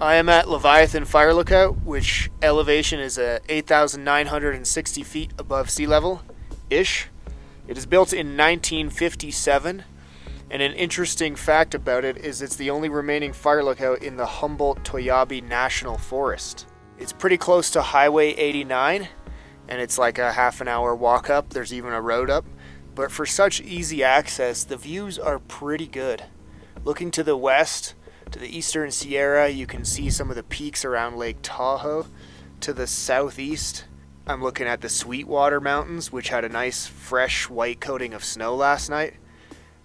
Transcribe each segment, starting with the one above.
I am at Leviathan Fire Lookout, which elevation is 8,960 feet above sea level-ish. It is built in 1957, and an interesting fact about it is it's the only remaining fire lookout in the Humboldt-Toiyabe National Forest. It's pretty close to Highway 89, and it's like a half an hour walk up. There's even a road up. But for such easy access, the views are pretty good. Looking to the west, to the eastern Sierra, you can see some of the peaks around Lake Tahoe. To the southeast, I'm looking at the Sweetwater Mountains, which had a nice fresh white coating of snow last night.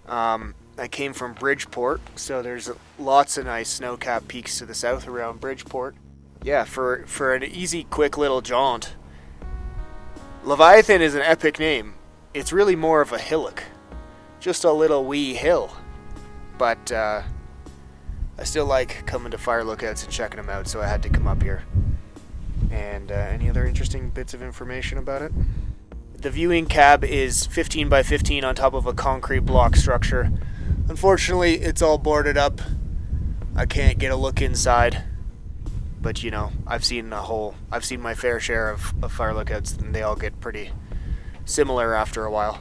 I came from Bridgeport, so there's lots of nice snow-capped peaks to the south around Bridgeport. Yeah, for an easy, quick little jaunt. Leviathan is an epic name. It's really more of a hillock. Just a little wee hill. But, I still like coming to fire lookouts and checking them out, so I had to come up here. And any other interesting bits of information about it? The viewing cab is 15 by 15 on top of a concrete block structure. Unfortunately, it's all boarded up. I can't get a look inside. But, you know, I've seen my fair share of fire lookouts, and they all get pretty similar after a while.